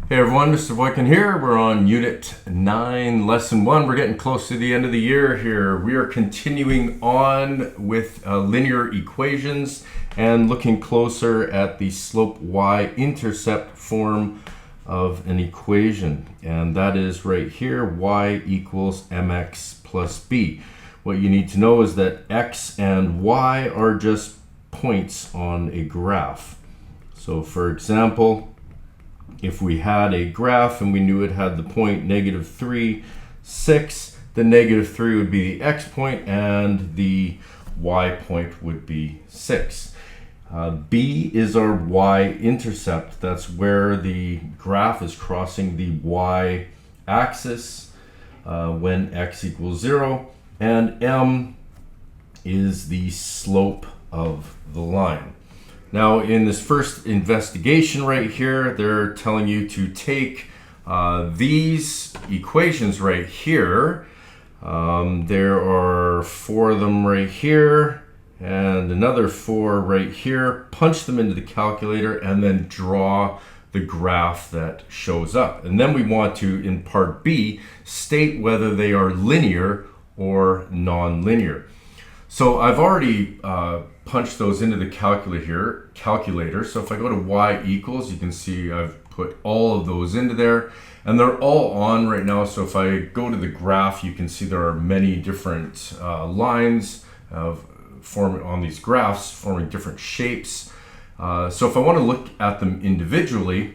Hey everyone, Mr. Boykin here. We're on Unit 9, Lesson 1. We're getting close to the end of the year here. We are continuing on with linear equations and looking closer at the slope Y-intercept form of an equation. And that is right here, y equals mx plus b. What you need to know is that x and y are just points on a graph. So for example, if we had a graph and we knew it had the point -3, 6, the -3 would be the x point and the y point would be 6. B is our y-intercept. That's where the graph is crossing the y-axis when x equals 0. And m is the slope of the line. Now, in this first investigation right here, they're telling you to take these equations right here. There are 4 of them right here and another 4 right here. Punch them into the calculator and then draw the graph that shows up. And then we want to, in part B, state whether they are linear or non-linear. So I've already punched those into the calculator. So if I go to y equals, you can see I've put all of those into there and they're all on right now. So if I go to the graph, you can see there are many different lines forming on these graphs, forming different shapes. So if I want to look at them individually,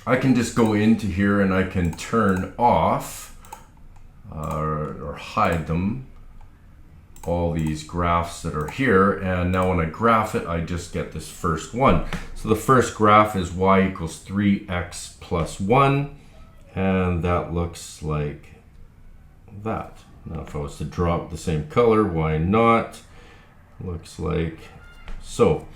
I can just go into here and I can turn off or hide them, all these graphs that are here, and now when I graph it, I just get this first one. So the first graph is y equals 3x plus 1, and that looks like that. Now if I was to draw it the same color, why not? Looks like so.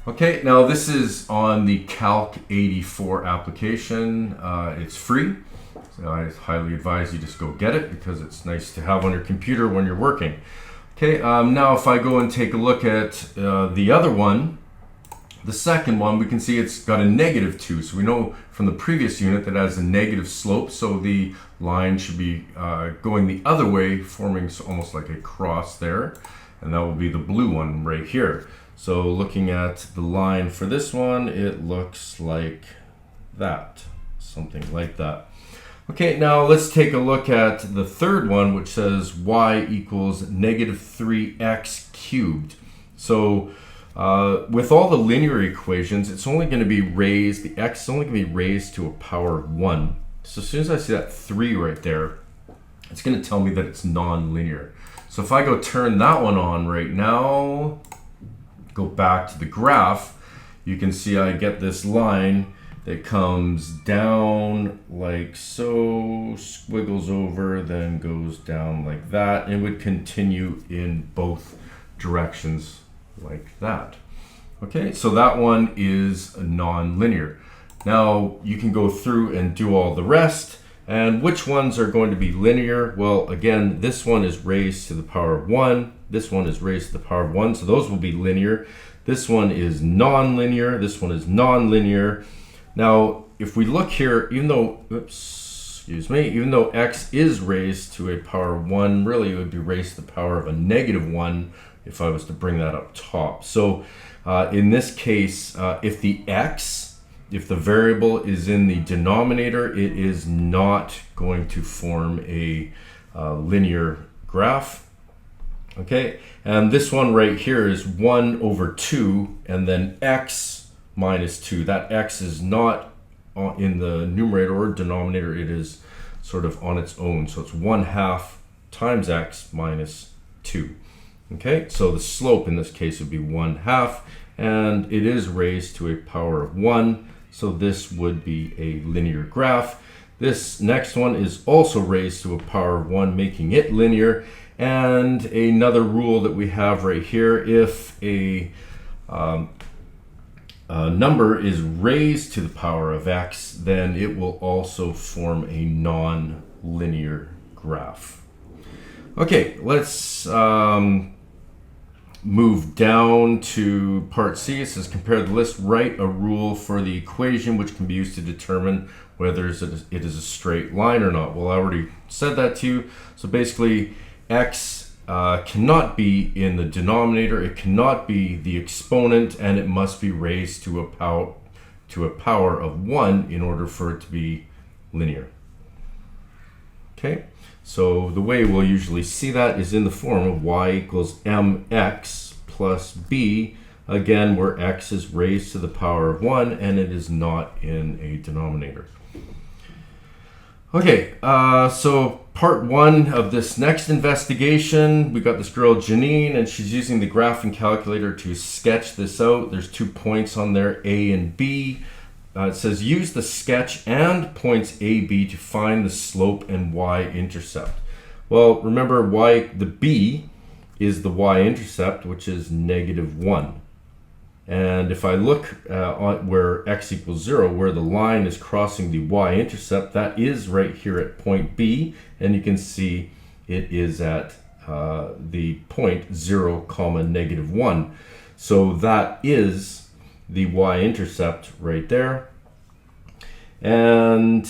Okay, now this is on the Calc 84 application. It's free. So I highly advise you just go get it because it's nice to have on your computer when you're working. Okay, now if I go and take a look at the other one, the second one, we can see it's got a -2. So we know from the previous unit that it has a negative slope, so the line should be going the other way, forming almost like a cross there. And that will be the blue one right here. So looking at the line for this one, it looks like that, something like that. Okay, now let's take a look at the third one, which says y equals -3x cubed. So with all the linear equations, it's only going to be raised, the x is only going to be raised to a power of 1. So as soon as I see that 3 right there, it's going to tell me that it's non-linear. So if I go turn that one on right now, go back to the graph, you can see I get this line that comes down like so, squiggles over, then goes down like that, and would continue in both directions like that. Okay, so that one is non-linear. Now you can go through and do all the rest, and which ones are going to be linear? Well, again, this one is raised to the power of 1, this one is raised to the power of 1, so those will be linear. This one is non-linear, this one is non-linear. Now, if we look here, even though x is raised to a power of 1, really it would be raised to the power of a -1 if I was to bring that up top. So in this case, if the variable is in the denominator, it is not going to form a linear graph. Okay, and this one right here is 1/2 and then x minus 2. That x is not in the numerator or denominator, it is sort of on its own. So it's 1/2 times x minus 2. Okay, so the slope in this case would be 1/2, and it is raised to a power of 1. So this would be a linear graph. This next one is also raised to a power of 1, making it linear. And another rule that we have right here, if a number is raised to the power of x, then it will also form a non-linear graph. Okay, let's move down to part C. It says compare the list, write a rule for the equation which can be used to determine whether it is a straight line or not. Well, I already said that to you. So basically, x cannot be in the denominator, it cannot be the exponent, and it must be raised to a power of 1 in order for it to be linear. Okay, so the way we'll usually see that is in the form of y equals mx plus b, again where x is raised to the power of 1 and it is not in a denominator. Okay, so part 1 of this next investigation, we got this girl Janine, and she's using the graphing calculator to sketch this out. There's 2 points on there, A and B. It says use the sketch and points A, B to find the slope and Y-intercept. Well, remember the B is the Y-intercept, which is -1. And if I look on where x equals 0, where the line is crossing the Y-intercept, that is right here at point B, and you can see it is at the point 0, -1. So that is the Y-intercept right there. And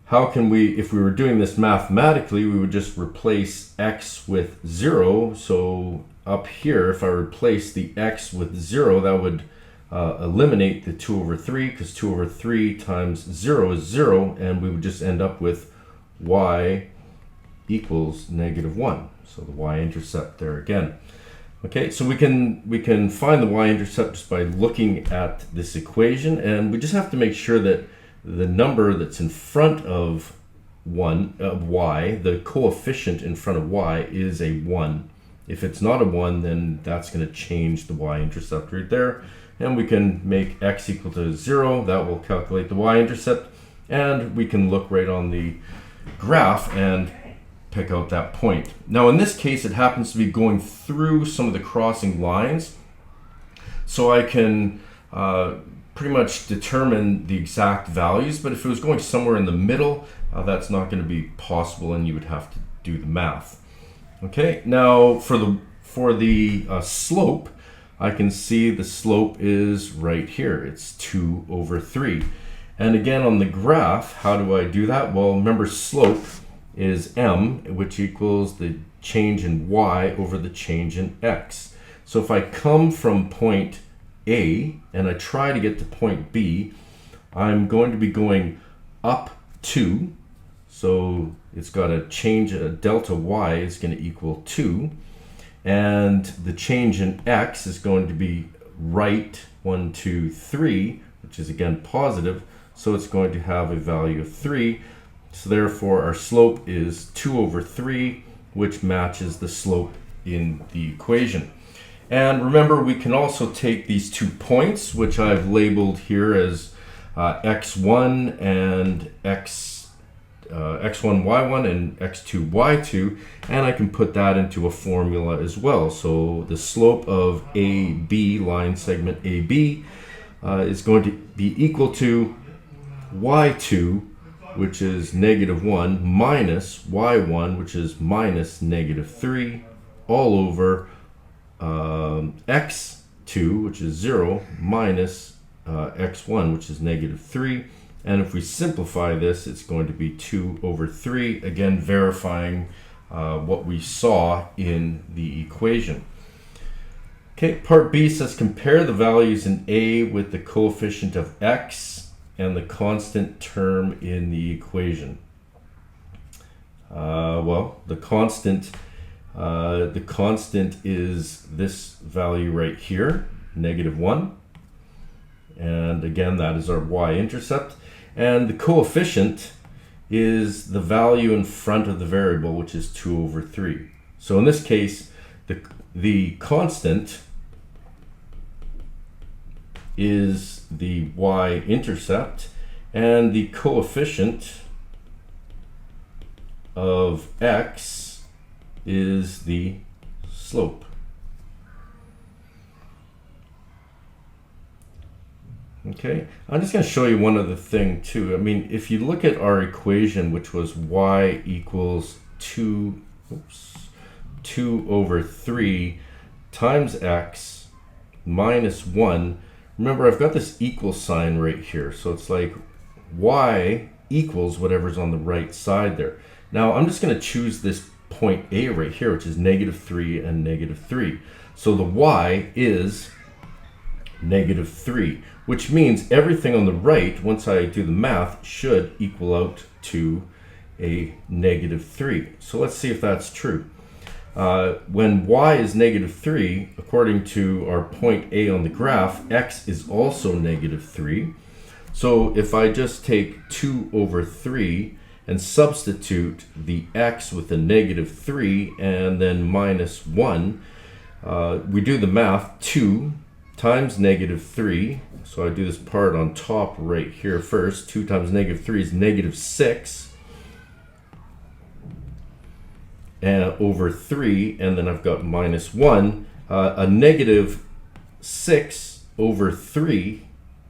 how can we, if we were doing this mathematically, we would just replace x with 0. So up here, if I replace the x with 0, that would eliminate the 2/3, because 2/3 times 0 is 0, and we would just end up with y equals -1. So the Y-intercept there again. Okay, so we can find the Y-intercept just by looking at this equation, and we just have to make sure that the number that's in front of y, the coefficient in front of y, is a 1. If it's not a 1, then that's going to change the Y-intercept right there. And we can make x equal to 0. That will calculate the Y-intercept. And we can look right on the graph and pick out that point. Now, in this case, it happens to be going through some of the crossing lines. So I can pretty much determine the exact values. But if it was going somewhere in the middle, that's not going to be possible, and you would have to do the math. Okay, now for the slope, I can see the slope is right here. It's 2/3. And again, on the graph, how do I do that? Well, remember, slope is m, which equals the change in y over the change in x. So if I come from point A and I try to get to point B, I'm going to be going up 2. So it's got a change, delta y is going to equal 2. And the change in x is going to be right 1, 2, 3, which is again positive. So it's going to have a value of 3. So therefore our slope is 2/3, which matches the slope in the equation. And remember, we can also take these 2 points, which I've labeled here as x1 and x1, y1 and x2, y2, and I can put that into a formula as well. So the slope of AB, line segment AB, is going to be equal to y2, which is -1, minus y1, which is minus -3, all over x2, which is 0, minus x1, which is -3. And if we simplify this, it's going to be 2/3, again verifying what we saw in the equation. Okay, part B says compare the values in A with the coefficient of x and the constant term in the equation. Well, the constant is this value right here, -1. And again, that is our Y-intercept. And the coefficient is the value in front of the variable, which is 2/3. So in this case, the constant is the Y-intercept, and the coefficient of x is the slope. Okay, I'm just going to show you one other thing too. I mean, if you look at our equation, which was y equals 2/3 times x minus 1. Remember, I've got this equal sign right here. So it's like y equals whatever's on the right side there. Now I'm just going to choose this point A right here, which is -3 and -3. So the y is -3, which means everything on the right, once I do the math, should equal out to a -3. So let's see if that's true. When y is -3, according to our point A on the graph, x is also -3. So if I just take 2/3 and substitute the x with a -3 and then minus 1, we do the math. 2 times -3, so I do this part on top right here first. 2 times -3 is -6 over 3, and then I've got minus 1. A -6 over 3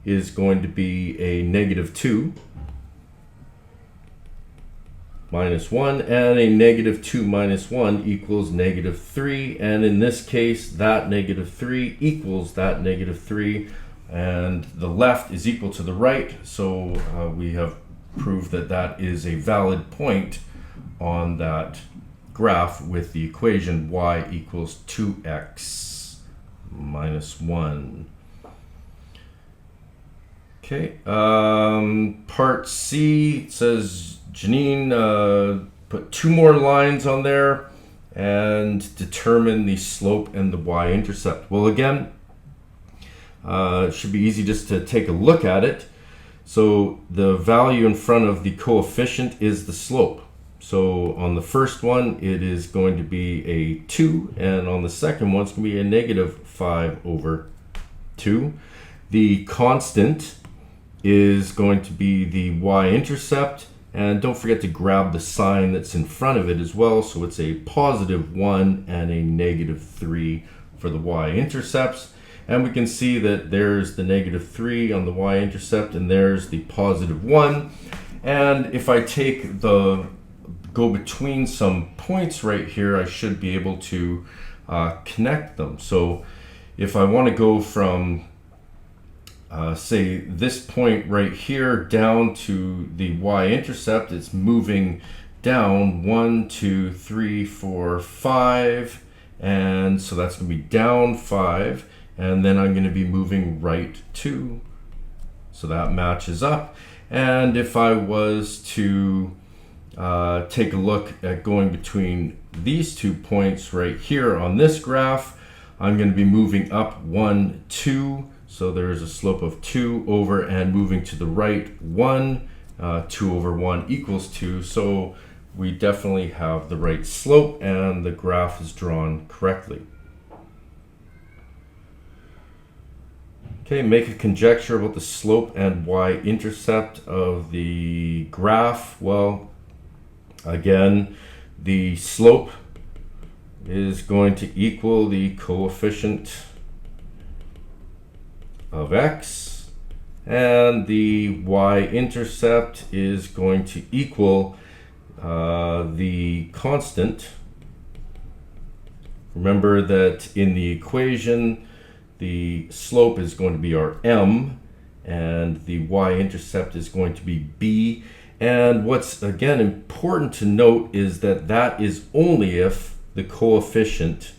is going to be a -2 minus 1, and a -2 minus 1 equals -3, and in this case that -3 equals that -3, and the left is equal to the right, so we have proved that that is a valid point on that graph with the equation y equals 2x minus 1. Okay, part C says Janine put 2 more lines on there and determine the slope and the y-intercept. Well, again, it should be easy just to take a look at it. So the value in front of the coefficient is the slope. So on the first one, it is going to be a 2, and on the second one, it's going to be a -5/2. The constant is going to be the y-intercept, and don't forget to grab the sign that's in front of it as well. So it's a +1 and a -3 for the y-intercepts. And we can see that there's the -3 on the y-intercept, and there's the +1. And if I go between some points right here, I should be able to connect them. So if I want to go from say this point right here down to the y-intercept, it's moving down 1, 2, 3, 4, 5, and so that's going to be down 5, and then I'm going to be moving right 2, so that matches up. And if I was to take a look at going between these 2 points right here on this graph, I'm going to be moving up 1, 2, so there's a slope of 2 over, and moving to the right 1, 2 over 1 equals 2. So we definitely have the right slope, and the graph is drawn correctly. Okay, make a conjecture about the slope and y-intercept of the graph. Well, again, the slope is going to equal the coefficient of x, and the y-intercept is going to equal the constant. Remember that in the equation, the slope is going to be our m, and the y-intercept is going to be b. And what's again important to note is that that is only if the coefficient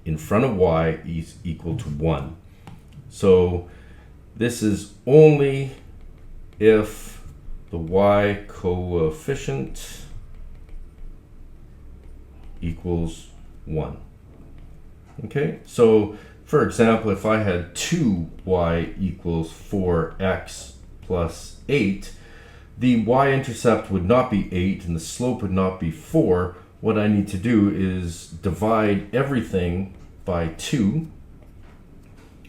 in front of y is equal to 1. So this is only if the y coefficient equals 1. Okay, so for example, if I had 2y equals 4x plus 8, the y-intercept would not be 8 and the slope would not be 4. What I need to do is divide everything by 2,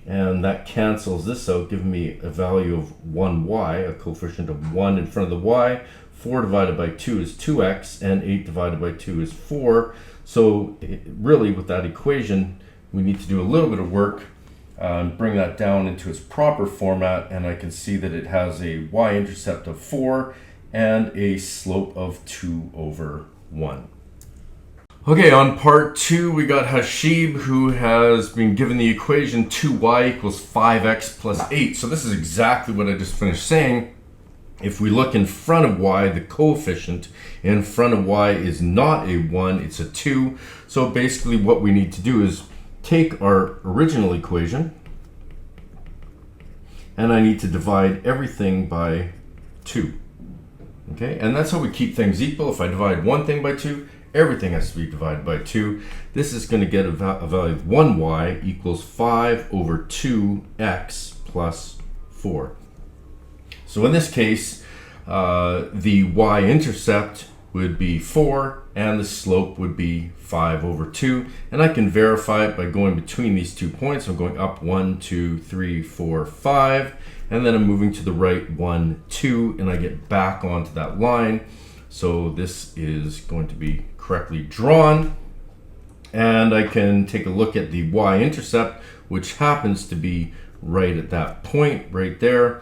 and that cancels this out, giving me a value of 1y, a coefficient of 1 in front of the y. 4 divided by 2 is 2x, and 8 divided by 2 is 4. So really, with that equation, we need to do a little bit of work and bring that down into its proper format, and I can see that it has a y-intercept of 4 and a slope of 2 over 1. Okay, on part 2, we got Hashib, who has been given the equation 2y equals 5x plus 8. So this is exactly what I just finished saying. If we look in front of y, the coefficient in front of y is not a 1, it's a 2. So basically what we need to do is take our original equation, and I need to divide everything by 2. Okay, and that's how we keep things equal. If I divide one thing by 2, everything has to be divided by 2. This is going to get a value of 1y equals 5 over 2x plus 4. So in this case, the y-intercept would be 4 and the slope would be 5 over 2. And I can verify it by going between these 2 points. I'm going up 1, 2, 3, 4, 5. And then I'm moving to the right 1, 2, and I get back onto that line. So this is going to be correctly drawn. And I can take a look at the y-intercept, which happens to be right at that point right there,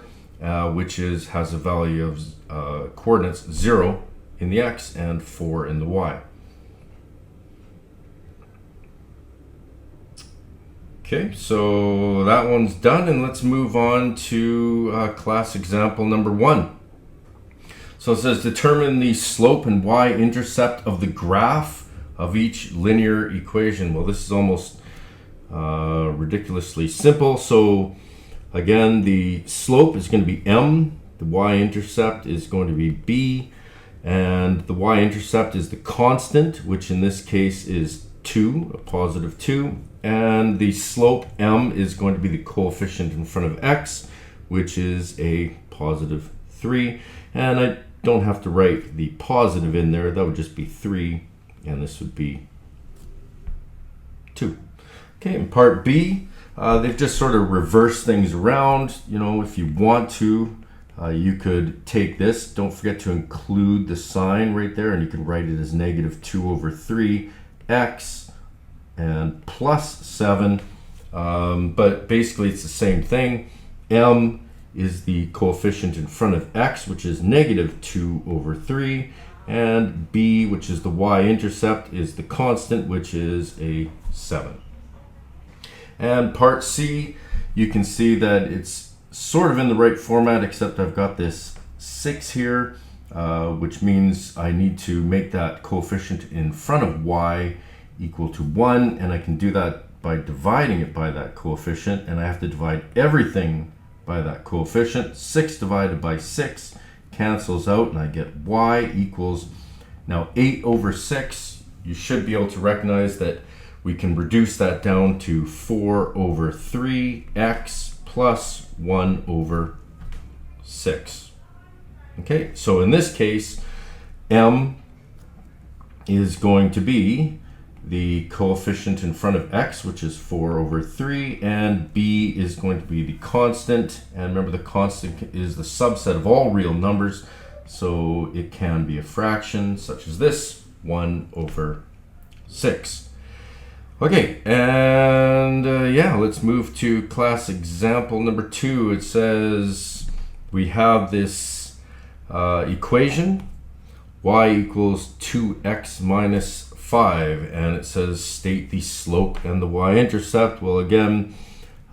which has a value of coordinates 0 in the x and 4 in the y. Okay, so that one's done, and let's move on to class example number 1. So it says determine the slope and y-intercept of the graph of each linear equation. Well, this is almost ridiculously simple. So again, the slope is going to be m, the y-intercept is going to be b, and the y-intercept is the constant, which in this case is 2, a positive 2, and the slope m is going to be the coefficient in front of x, which is a positive 3, and I don't have to write the positive in there. That would just be 3, and this would be 2. Okay, in part B, they've just sort of reversed things around. You know, if you want to, you could take this. Don't forget to include the sign right there, and you can write it as negative 2 over 3x and plus 7. But basically, it's the same thing. M is the coefficient in front of x, which is negative 2 over 3, and b, which is the y-intercept, is the constant, which is a 7. And part C, you can see that it's sort of in the right format, except I've got this 6 here, which means I need to make that coefficient in front of y equal to 1, and I can do that by dividing it by that coefficient, and I have to divide everything by that coefficient. 6 divided by 6 cancels out, and I get y equals, now 8 over 6. You should be able to recognize that we can reduce that down to 4 over 3x plus 1 over 6. Okay, so in this case, m is going to be the coefficient in front of x, which is 4 over 3, and b is going to be the constant. And remember, the constant is the subset of all real numbers, so it can be a fraction, such as this, 1 over 6. Okay, and yeah, let's move to class example number 2. It says we have this equation, y equals 2x minus 5, and it says state the slope and the y-intercept. Well, again,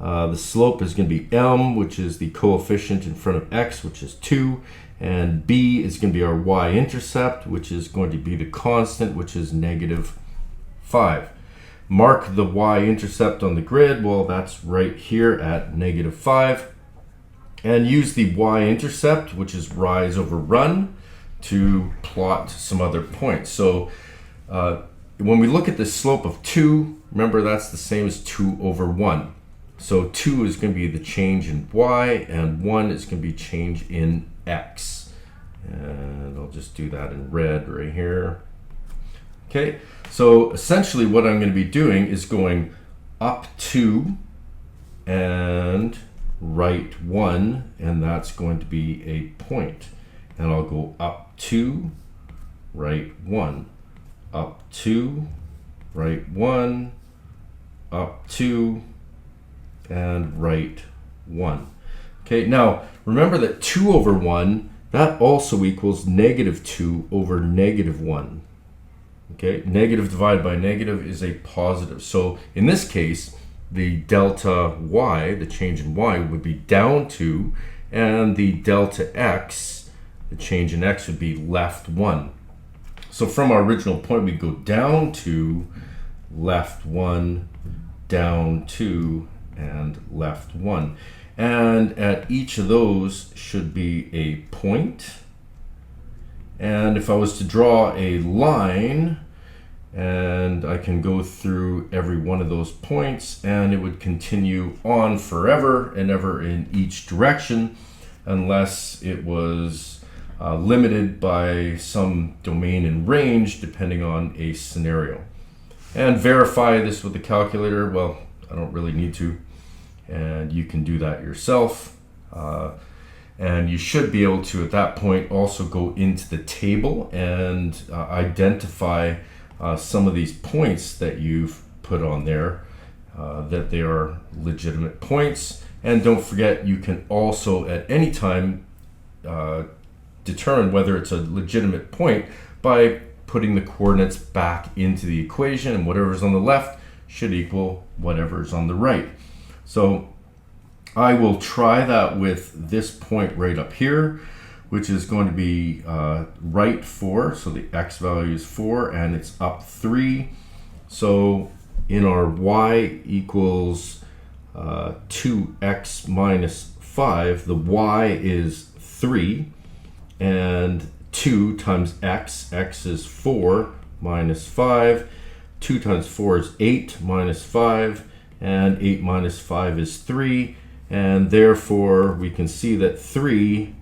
the slope is going to be m, which is the coefficient in front of x, which is 2, and b is going to be our y-intercept, which is going to be the constant, which is negative 5. Mark the y-intercept on the grid. Well, that's right here at negative 5. And use the y-intercept, which is rise over run, to plot some other points. So when we look at the slope of 2, remember that's the same as 2 over 1. So 2 is going to be the change in y, and 1 is going to be change in x. And I'll just do that in red right here. Okay, so essentially what I'm going to be doing is going up 2 and right 1, and that's going to be a point. And I'll go up 2, right 1, up 2, right 1, up 2, and right 1. Okay, now remember that 2 over 1, that also equals negative 2 over negative 1. Okay, negative divided by negative is a positive. So in this case, the delta y, the change in y, would be down 2, and the delta x, the change in x, would be left 1. So from our original point, we go down 2, left 1, down 2, and left 1. And at each of those should be a point. And if I was to draw a line, and I can go through every one of those points, and it would continue on forever and ever in each direction, unless it was limited by some domain and range, depending on a scenario. And verify this with the calculator. Well, I don't really need to, and you can do that yourself. And you should be able to, at that point, also go into the table and identify some of these points that you've put on there, that they are legitimate points. And don't forget, you can also at any time determine whether it's a legitimate point by putting the coordinates back into the equation, and whatever's on the left should equal whatever's on the right. So I will try that with this point right up here, which is going to be right 4. So the x value is 4, and it's up 3. So in our y equals 2x minus 5, the y is 3, and 2 times x is 4 minus 5. 2 times 4 is 8 minus 5, and 8 minus 5 is 3. And therefore, we can see that 3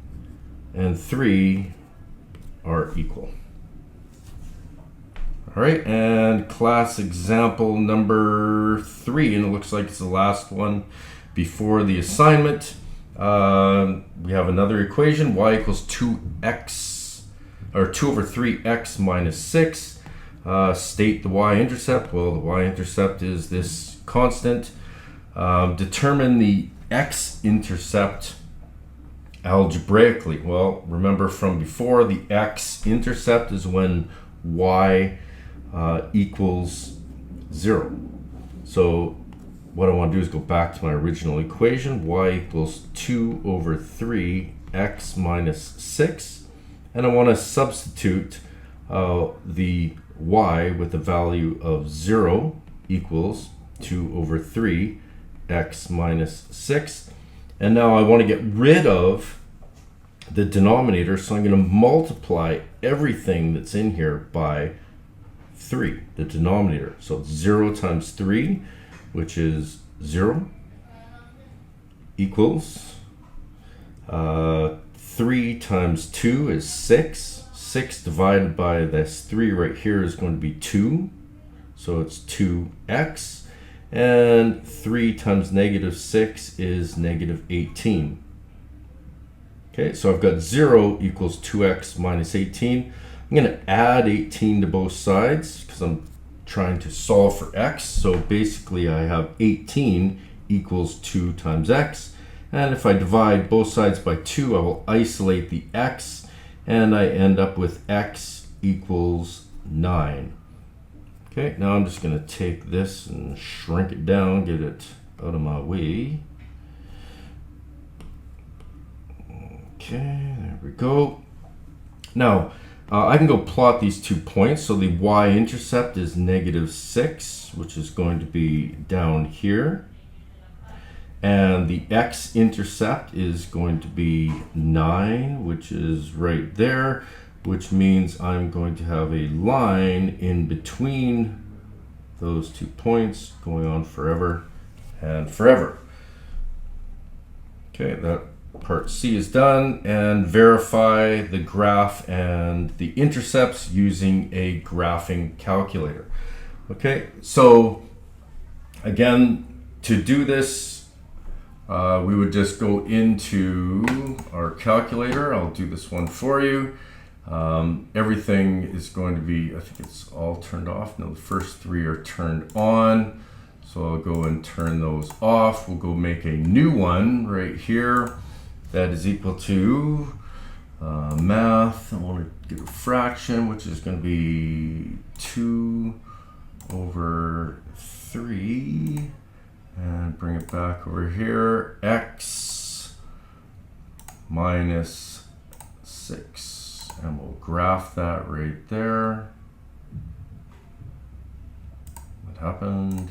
and 3 are equal. All right, and class example number 3, and it looks like it's the last one before the assignment. We have another equation, y equals 2x, or 2 over 3x minus 6. State the y-intercept. Well, the y-intercept is this constant. Determine the x-intercept algebraically. Well, remember from before, the x-intercept is when y equals 0. So what I want to do is go back to my original equation. Y equals 2 over 3 x minus 6. And I want to substitute the y with the value of 0 equals 2 over 3 x minus 6. And now I want to get rid of the denominator, so I'm going to multiply everything that's in here by 3, the denominator. So it's 0 times 3, which is 0, equals 3 times 2 is 6. 6 divided by this 3 right here is going to be 2, so it's 2x. And 3 times negative 6 is negative 18. Okay, so I've got 0 equals 2x minus 18. I'm going to add 18 to both sides because I'm trying to solve for x. So basically I have 18 equals 2 times x. And if I divide both sides by 2, I will isolate the x, and I end up with x equals 9. Okay, now I'm just going to take this and shrink it down, get it out of my way. Okay, there we go. Now, I can go plot these 2 points. So the y-intercept is negative 6, which is going to be down here. And the x-intercept is going to be 9, which is right there, which means I'm going to have a line in between those 2 points going on forever and forever. Okay, that part C is done, and verify the graph and the intercepts using a graphing calculator. Okay, so again, to do this, we would just go into our calculator. I'll do this one for you. Everything is going to be, I think it's all turned off. No, the first 3 are turned on. So I'll go and turn those off. We'll go make a new one right here that is equal to math, I want to get a fraction, which is going to be 2 over 3, and bring it back over here, x minus 6, and we'll graph that right there. What happened?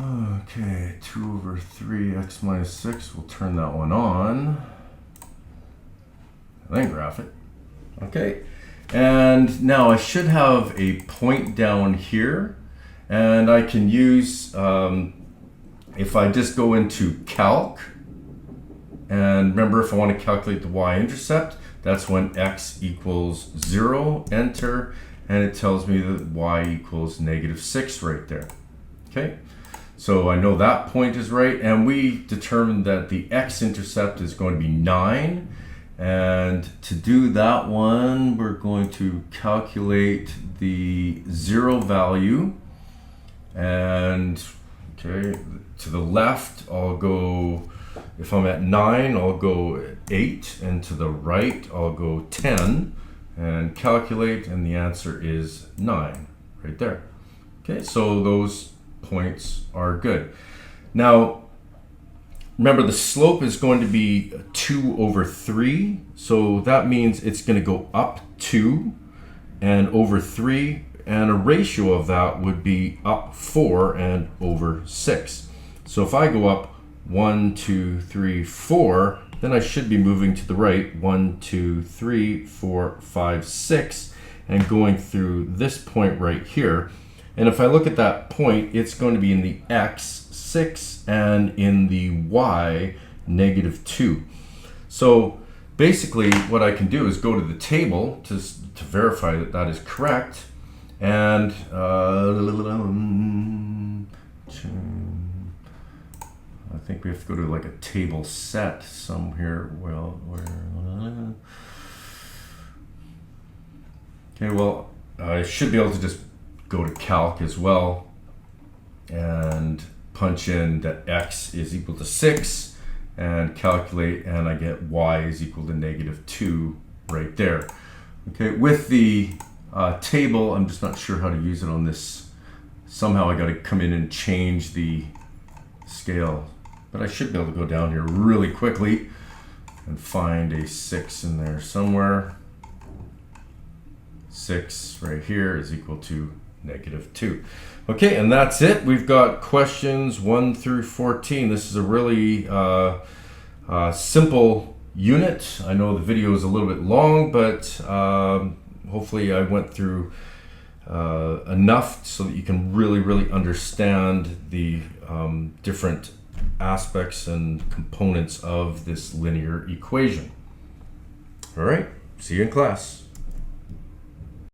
Okay, 2 over 3, x minus 6, we'll turn that one on, and then graph it. Okay, and now I should have a point down here, and I can use, if I just go into calc, and remember, if I want to calculate the y-intercept, that's when x equals 0, enter, and it tells me that y equals -6 right there. Okay, so I know that point is right, and we determined that the x-intercept is going to be 9, and to do that one, we're going to calculate the 0 value, and okay, to the left, I'll go, if I'm at 9, I'll go 8, and to the right, I'll go 10, and calculate, and the answer is 9, right there. Okay, so those points are good. Now, remember the slope is going to be 2 over 3, so that means it's going to go up 2 and over 3, and a ratio of that would be up 4 and over 6. So if I go up 1, 2, 3, 4, then I should be moving to the right 1, 2, 3, 4, 5, 6, and going through this point right here. And if I look at that point, it's going to be in the x, 6, and in the y, -2. So basically what I can do is go to the table to verify that that is correct, and I think we have to go to like a table set somewhere. Well, okay, well, I should be able to just go to calc as well and punch in that x is equal to 6 and calculate, and I get y is equal to -2 right there. Okay, with the table, I'm just not sure how to use it on this. Somehow I got to come in and change the scale, but I should be able to go down here really quickly and find a 6 in there somewhere. 6 right here is equal to -2. Okay, and that's it. We've got questions 1 through 14. This is a really simple unit. I know the video is a little bit long, but hopefully I went through enough so that you can really understand the different aspects and components of this linear equation. All right, see you in class.